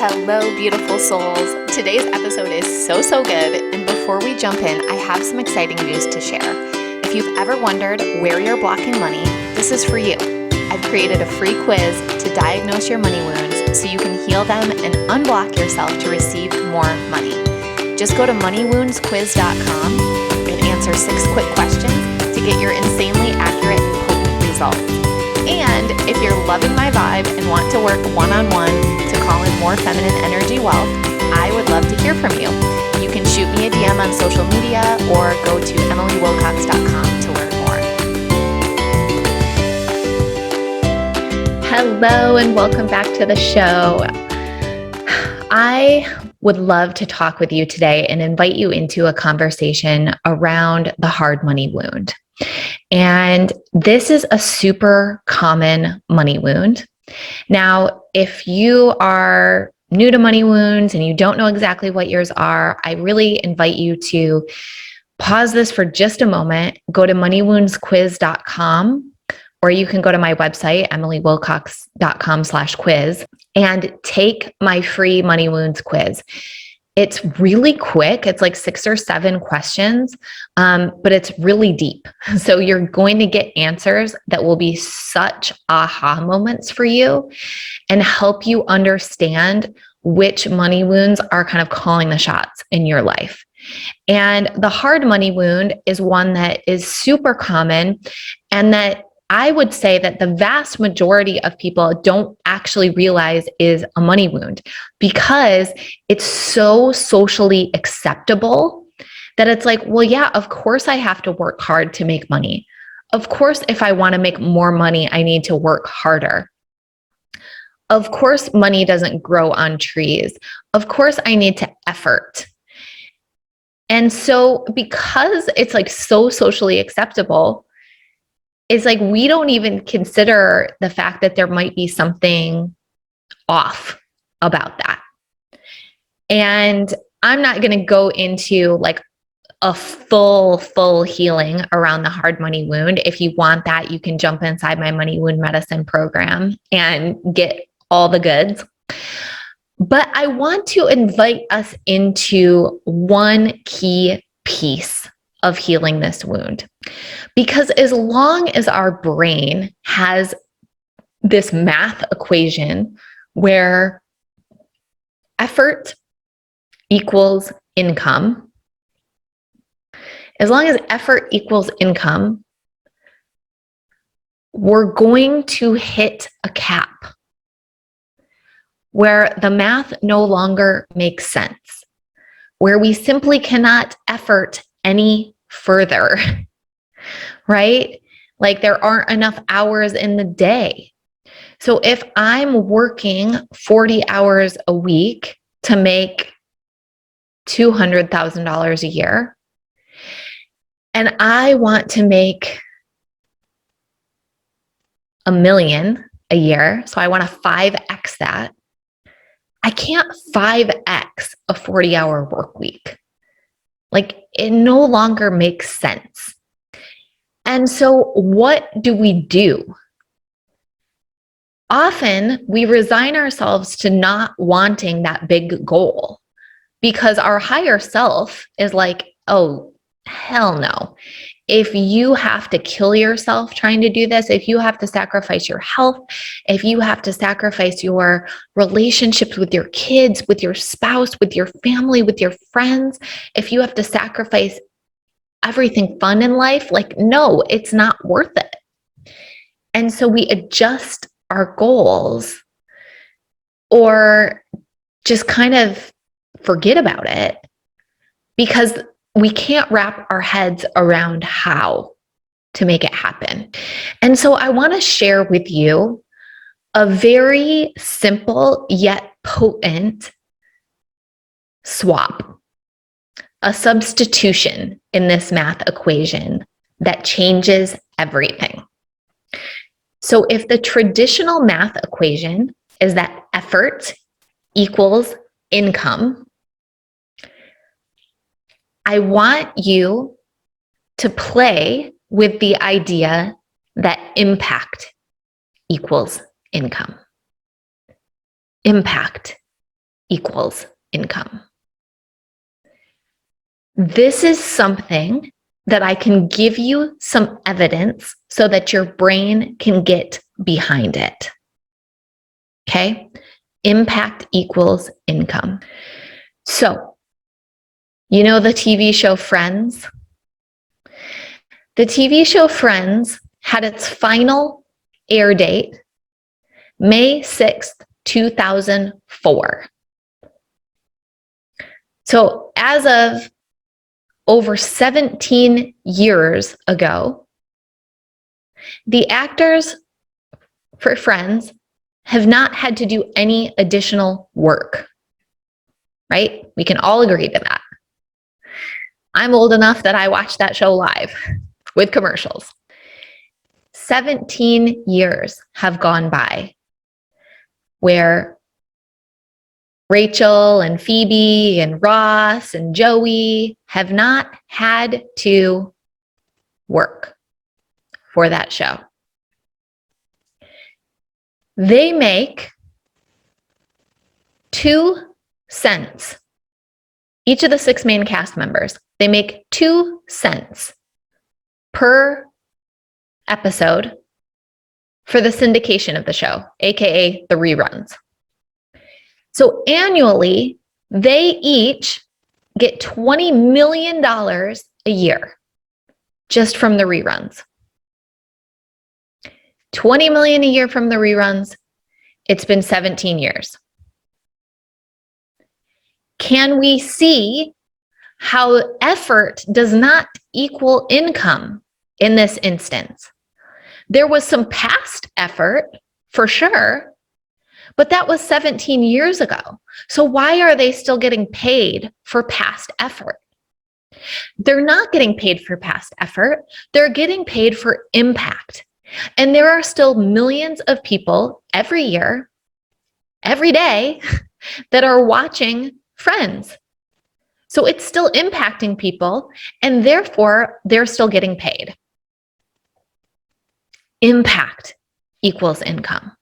Hello, beautiful souls. Today's episode is so good. And before we jump in, I have some exciting news to share. If you've ever wondered where you're blocking money, this is for you. I've created a free quiz to diagnose your money wounds so you can heal them and unblock yourself to receive more money. Just go to moneywoundsquiz.com and answer 6 quick questions to get your insanely accurate and potent results. And if you're loving my vibe and want to work one-on-one to call in more feminine energy wealth, I would love to hear from you. You can shoot me a DM on social media or go to emilywilcox.com to learn more. Hello and welcome back to the show. I would love to talk with you today and invite you into a conversation around the hard money wound. And this is a super common money wound. Now, if you are new to money wounds and you don't know exactly what yours are, I really invite you to pause this for just a moment, go to moneywoundsquiz.com, or you can go to my website, emilywilcox.com/quiz, and take my free money wounds quiz. It's really quick. It's like 6 or 7 questions, but it's really deep. So you're going to get answers that will be such aha moments for you and help you understand which money wounds are kind of calling the shots in your life. And the hard money wound is one that is super common, and that I would say that the vast majority of people don't actually realize is a money wound because it's so socially acceptable that it's like, well, yeah, of course I have to work hard to make money. Of course, if I want to make more money, I need to work harder. Of course, money doesn't grow on trees. Of course, I need to effort. And so because it's like so socially acceptable, it's like we don't even consider the fact that there might be something off about that. And I'm not going to go into like a full healing around the hard money wound. If you want that, you can jump inside my money wound medicine program and get all the goods. But I want to invite us into one key piece of healing this wound. Because as long as our brain has this math equation where effort equals income, as long as effort equals income, we're going to hit a cap where the math no longer makes sense, where we simply cannot effort any further, right? Like there aren't enough hours in the day. So if I'm working 40 hours a week to make $200,000 a year, and I want to make $1 million a year, so I want to 5x that, I can't 5x a 40-hour work week. Like it no longer makes sense. And so what do we do? Often we resign ourselves to not wanting that big goal because our higher self is like, oh, hell no. If you have to kill yourself trying to do this, if you have to sacrifice your health, if you have to sacrifice your relationships with your kids, with your spouse, with your family, with your friends, if you have to sacrifice everything fun in life, like, no, it's not worth it. And so we adjust our goals or just kind of forget about it because we can't wrap our heads around how to make it happen. And so I want to share with you a very simple yet potent swap, a substitution in this math equation that changes everything. So if the traditional math equation is that effort equals income, I want you to play with the idea that impact equals income. Impact equals income. This is something that I can give you some evidence so that your brain can get behind it. Okay? Impact equals income. So, you know the TV show Friends? The TV show Friends had its final air date May 6th, 2004. So as of over 17 years ago, the actors for Friends have not had to do any additional work, right? We can all agree to that. I'm old enough that I watched that show live with commercials. 17 years have gone by where Rachel and Phoebe and Ross and Joey have not had to work for that show. They make 2 cents. Each of the 6 main cast members, they make 2 cents per episode for the syndication of the show, aka the reruns. So annually, they each get $20 million a year just from the reruns. $20 million a year from the reruns. It's been 17 years. Can we see how effort does not equal income in this instance? There was some past effort for sure, but that was 17 years ago. So why are they still getting paid for past effort? They're not getting paid for past effort. They're getting paid for impact. And there are still millions of people every year, every day, that are watching Friends. So it's still impacting people, and therefore they're still getting paid. Impact equals income.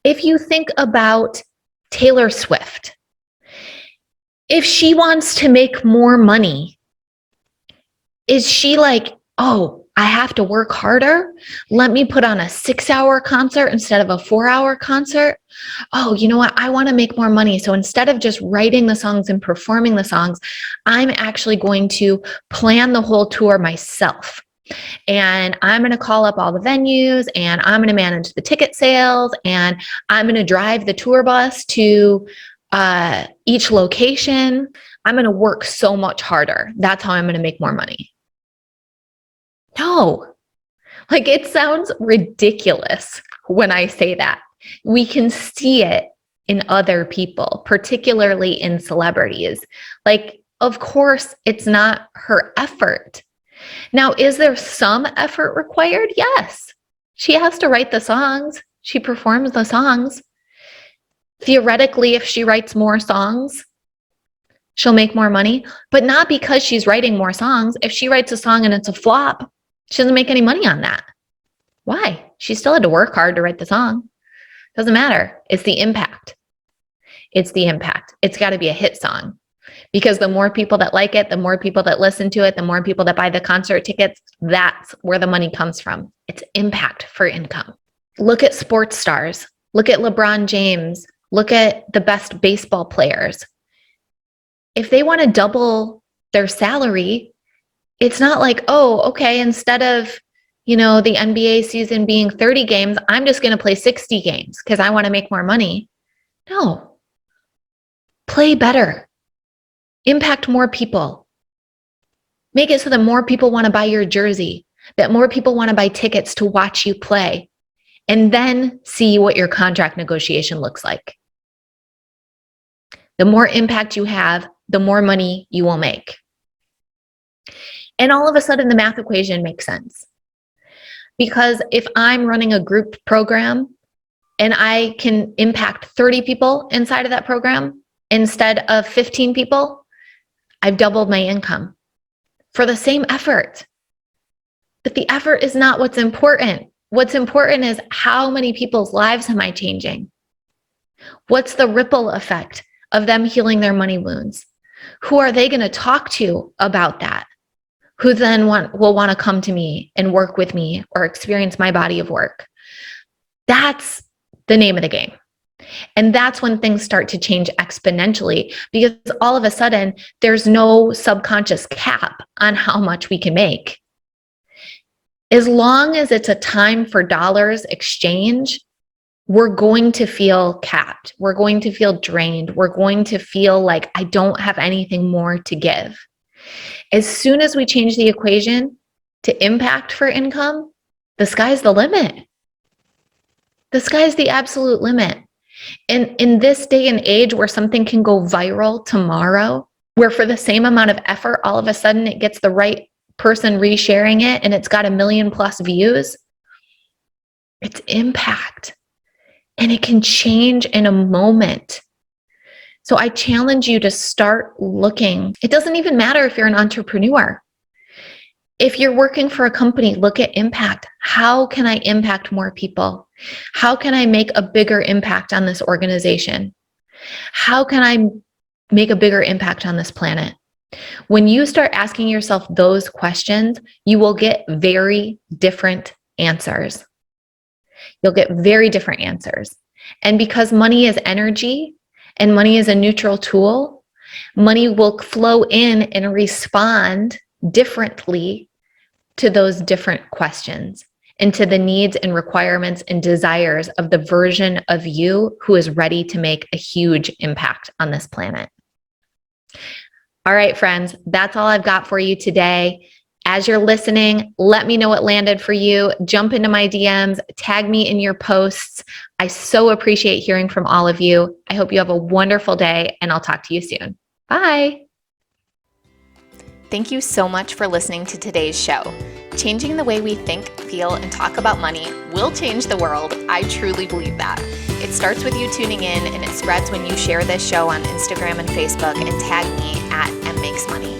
If you think about Taylor Swift, if she wants to make more money, is she like, oh, I have to work harder? Let me put on a 6-hour concert instead of a 4-hour concert? Oh, you know what? I want to make more money. So instead of just writing the songs and performing the songs, I'm actually going to plan the whole tour myself. And I'm going to call up all the venues, and I'm going to manage the ticket sales, and I'm going to drive the tour bus to each location. I'm going to work so much harder. That's how I'm going to make more money. No, like it sounds ridiculous when I say that. We can see it in other people, particularly in celebrities. Like, of course, it's not her effort. Now, is there some effort required? Yes. She has to write the songs. She performs the songs. Theoretically, if she writes more songs, she'll make more money, but not because she's writing more songs. If she writes a song and it's a flop, she doesn't make any money on that. Why? She still had to work hard to write the song. Doesn't matter. It's the impact. It's the impact. It's got to be a hit song, because the more people that like it, the more people that listen to it, the more people that buy the concert tickets, that's where the money comes from. It's impact for income. Look at sports stars. Look at LeBron James. Look at the best baseball players. If they want to double their salary, it's not like, oh, okay, instead of, the NBA season being 30 games, I'm just going to play 60 games because I want to make more money. No. Play better. Impact more people. Make it so that more people want to buy your jersey, that more people want to buy tickets to watch you play, and then see what your contract negotiation looks like. The more impact you have, the more money you will make. And all of a sudden, the math equation makes sense. Because if I'm running a group program and I can impact 30 people inside of that program instead of 15 people, I've doubled my income for the same effort. But the effort is not what's important. What's important is how many people's lives am I changing? What's the ripple effect of them healing their money wounds? Who are they going to talk to about that? Who then will want to come to me and work with me or experience my body of work? That's the name of the game. And that's when things start to change exponentially, because all of a sudden there's no subconscious cap on how much we can make. As long as it's a time for dollars exchange, we're going to feel capped. We're going to feel drained. We're going to feel like I don't have anything more to give. As soon as we change the equation to impact for income, the sky's the limit. The sky's the absolute limit. And in this day and age where something can go viral tomorrow, where for the same amount of effort, all of a sudden it gets the right person resharing it and it's got 1 million+ views, it's impact. And it can change in a moment. So I challenge you to start looking. It doesn't even matter if you're an entrepreneur. If you're working for a company, look at impact. How can I impact more people? How can I make a bigger impact on this organization? How can I make a bigger impact on this planet? When you start asking yourself those questions, you will get very different answers. You'll get very different answers. And because money is energy and money is a neutral tool, money will flow in and respond differently to those different questions and to the needs and requirements and desires of the version of you who is ready to make a huge impact on this planet. All right, friends, that's all I've got for you today. As you're listening, let me know what landed for you. Jump into my DMs, tag me in your posts. I so appreciate hearing from all of you. I hope you have a wonderful day, and I'll talk to you soon. Bye. Thank you so much for listening to today's show. Changing the way we think, feel, and talk about money will change the world. I truly believe that. It starts with you tuning in, and it spreads when you share this show on Instagram and Facebook and tag me at mmakesmoney.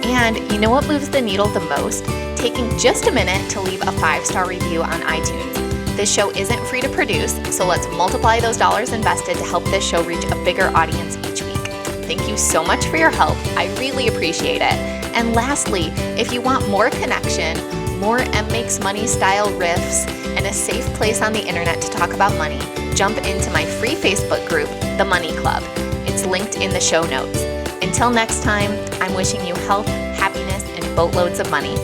And you know what moves the needle the most? Taking just a minute to leave a 5-star review on iTunes. This show isn't free to produce, so let's multiply those dollars invested to help this show reach a bigger audience each week. Thank you so much for your help. I really appreciate it. And lastly, if you want more connection, more M Makes Money style riffs, and a safe place on the internet to talk about money, jump into my free Facebook group, The Money Club. It's linked in the show notes. Until next time, I'm wishing you health, happiness, and boatloads of money.